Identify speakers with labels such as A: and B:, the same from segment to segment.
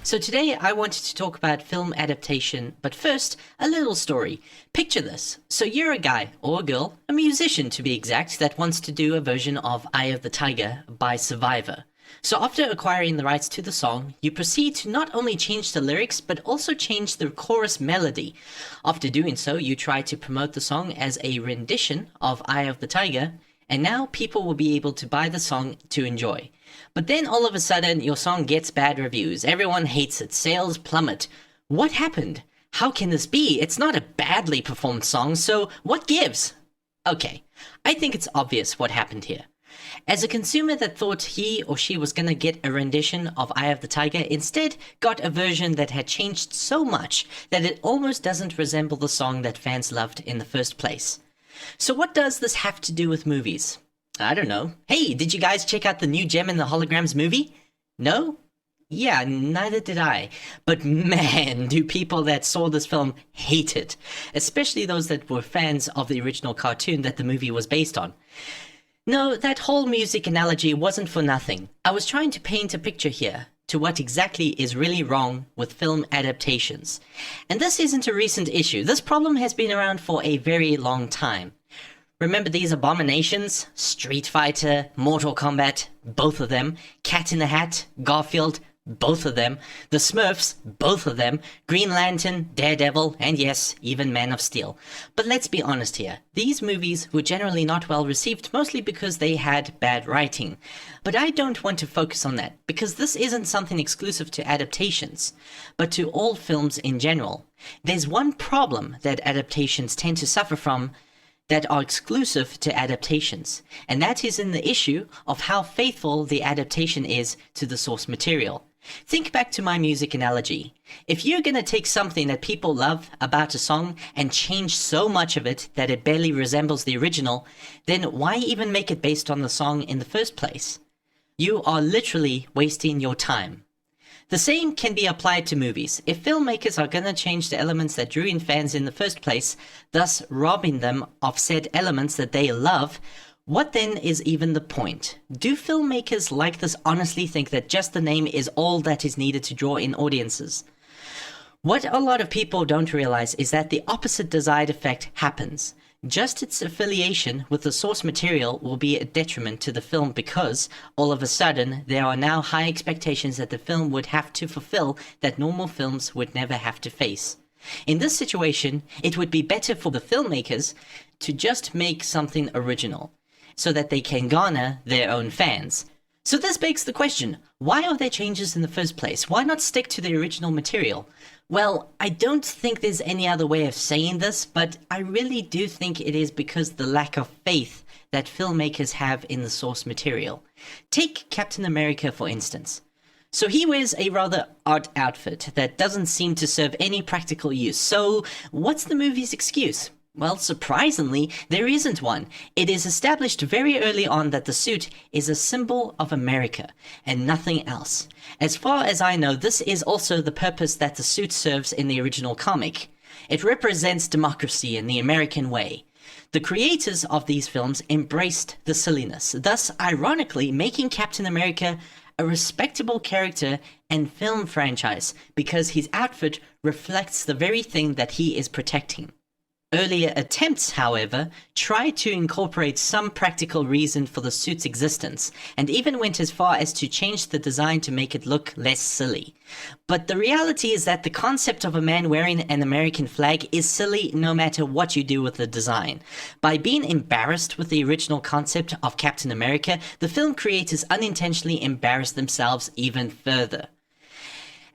A: So today I wanted to talk about film adaptation, but first, a little story. Picture this. So you're a guy, or a girl, a musician to be exact, that wants to do a version of Eye of the Tiger by Survivor. So after acquiring the rights to the song, you proceed to not only change the lyrics, but also change the chorus melody. After doing so, you try to promote the song as a rendition of Eye of the Tiger, and now people will be able to buy the song to enjoy. But then all of a sudden, your song gets bad reviews. Everyone hates it. Sales plummet. What happened? How can this be? It's not a badly performed song, so what gives? Okay, I think it's obvious what happened here. As a consumer that thought he or she was gonna get a rendition of Eye of the Tiger, instead got a version that had changed so much that it almost doesn't resemble the song that fans loved in the first place. So what does this have to do with movies? I don't know. Hey, did you guys check out the new Gem and the Holograms movie? No? Yeah, neither did I. But man, do people that saw this film hate it. Especially those that were fans of the original cartoon that the movie was based on. No, that whole music analogy wasn't for nothing. I was trying to paint a picture here to what exactly is really wrong with film adaptations. And this isn't a recent issue. This problem has been around for a very long time. Remember these abominations? Street Fighter, Mortal Kombat, both of them. Cat in the Hat, Garfield, both of them. The Smurfs, both of them. Green Lantern, Daredevil, and yes, even Man of Steel. But let's be honest here. These movies were generally not well received, mostly because they had bad writing. But I don't want to focus on that, because this isn't something exclusive to adaptations, but to all films in general. There's one problem that adaptations tend to suffer from that are exclusive to adaptations, and that is in the issue of how faithful the adaptation is to the source material. Think back to my music analogy. If you're gonna take something that people love about a song and change so much of it that it barely resembles the original, then why even make it based on the song in the first place? You are literally wasting your time. The same can be applied to movies. If filmmakers are gonna change the elements that drew in fans in the first place, thus robbing them of said elements that they love, what then is even the point? Do filmmakers like this honestly think that just the name is all that is needed to draw in audiences? What a lot of people don't realize is that the opposite desired effect happens. Just its affiliation with the source material will be a detriment to the film because, all of a sudden, there are now high expectations that the film would have to fulfill that normal films would never have to face. In this situation, it would be better for the filmmakers to just make something original, so that they can garner their own fans. So this begs the question, why are there changes in the first place? Why not stick to the original material? Well, I don't think there's any other way of saying this, but I really do think it is because the lack of faith that filmmakers have in the source material. Take Captain America for instance. So he wears a rather odd outfit that doesn't seem to serve any practical use. So what's the movie's excuse? Well, surprisingly, there isn't one. It is established very early on that the suit is a symbol of America, and nothing else. As far as I know, this is also the purpose that the suit serves in the original comic. It represents democracy in the American way. The creators of these films embraced the silliness, thus ironically making Captain America a respectable character and film franchise, because his outfit reflects the very thing that he is protecting. Earlier attempts, however, tried to incorporate some practical reason for the suit's existence, and even went as far as to change the design to make it look less silly. But the reality is that the concept of a man wearing an American flag is silly no matter what you do with the design. By being embarrassed with the original concept of Captain America, the film creators unintentionally embarrassed themselves even further.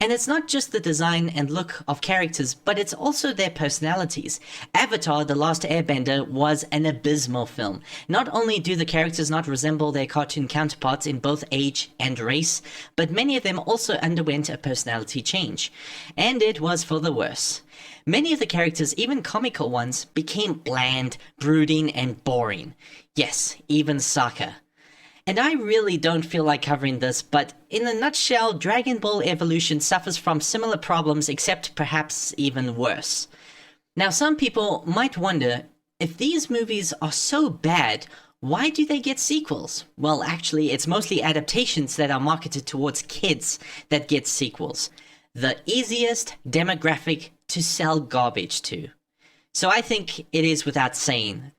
A: And it's not just the design and look of characters, but it's also their personalities. Avatar: The Last Airbender was an abysmal film. Not only do the characters not resemble their cartoon counterparts in both age and race, but many of them also underwent a personality change. And it was for the worse. Many of the characters, even comical ones, became bland, brooding, and boring. Yes, even Sokka. And I really don't feel like covering this, but in a nutshell, Dragon Ball Evolution suffers from similar problems, except perhaps even worse. Now, some people might wonder, if these movies are so bad, why do they get sequels? Well, actually, it's mostly adaptations that are marketed towards kids that get sequels. the easiest demographic to sell garbage to. So I think it is without saying.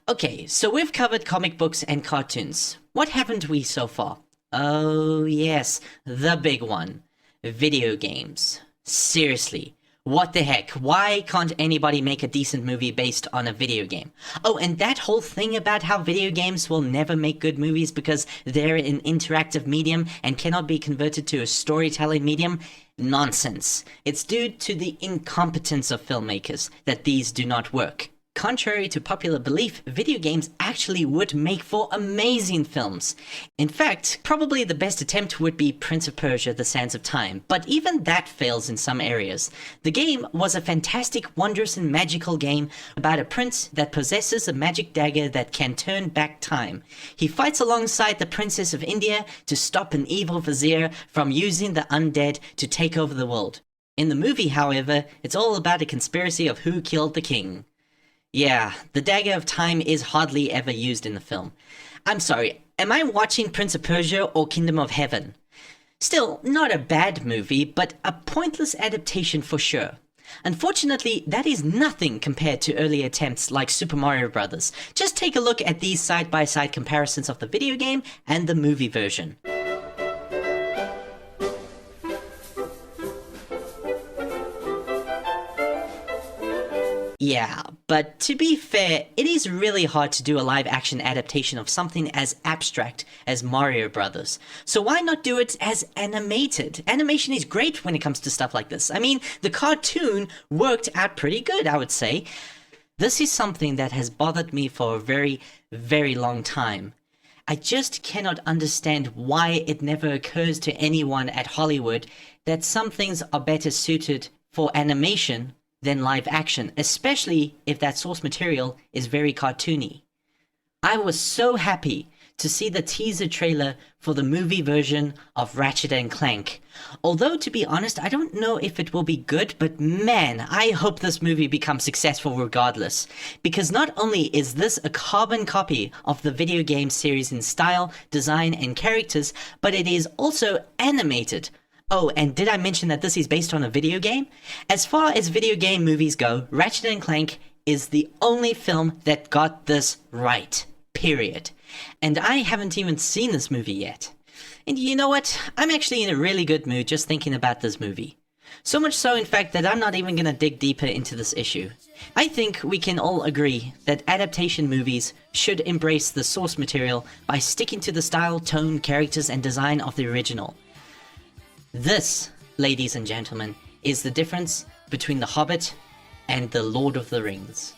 A: Okay, so we've covered comic books and cartoons. What haven't we so far? Oh yes, the big one. Video games. Seriously. What the heck? Why can't anybody make a decent movie based on a video game? Oh, and that whole thing about how video games will never make good movies because they're an interactive medium and cannot be converted to a storytelling medium? Nonsense. It's due to the incompetence of filmmakers that these do not work. Contrary to popular belief, video games actually would make for amazing films. In fact, probably the best attempt would be Prince of Persia: The Sands of Time, but even that fails in some areas. The game was a fantastic, wondrous and magical game about a prince that possesses a magic dagger that can turn back time. He fights alongside the Princess of India to stop an evil vizier from using the undead to take over the world. In the movie, however, it's all about a conspiracy of who killed the king. Yeah, the Dagger of Time is hardly ever used in the film. I'm sorry, am I watching Prince of Persia or Kingdom of Heaven? Still, not a bad movie, but a pointless adaptation for sure. Unfortunately, that is nothing compared to early attempts like Super Mario Bros. Just take a look at these side-by-side comparisons of the video game and the movie version. Yeah, but to be fair, it is really hard to do a live-action adaptation of something as abstract as Mario Brothers. So why not do it as animated? Animation is great when it comes to stuff like this. I mean, the cartoon worked out pretty good, I would say. This is something that has bothered me for a very, very long time. I just cannot understand why it never occurs to anyone at Hollywood that some things are better suited for animation than live action, especially if that source material is very cartoony. I was so happy to see the teaser trailer for the movie version of Ratchet and Clank. Although, to be honest, I don't know if it will be good, but man, I hope this movie becomes successful regardless. Because not only is this a carbon copy of the video game series in style, design, and characters, but it is also animated. Oh, and did I mention that this is based on a video game? As far as video game movies go, Ratchet & Clank is the only film that got this right. Period. And I haven't even seen this movie yet. And you know what? I'm actually in a really good mood just thinking about this movie. So much so, in fact, that I'm not even gonna dig deeper into this issue. I think we can all agree that adaptation movies should embrace the source material by sticking to the style, tone, characters, and design of the original. This, ladies and gentlemen, is the difference between The Hobbit and The Lord of the Rings.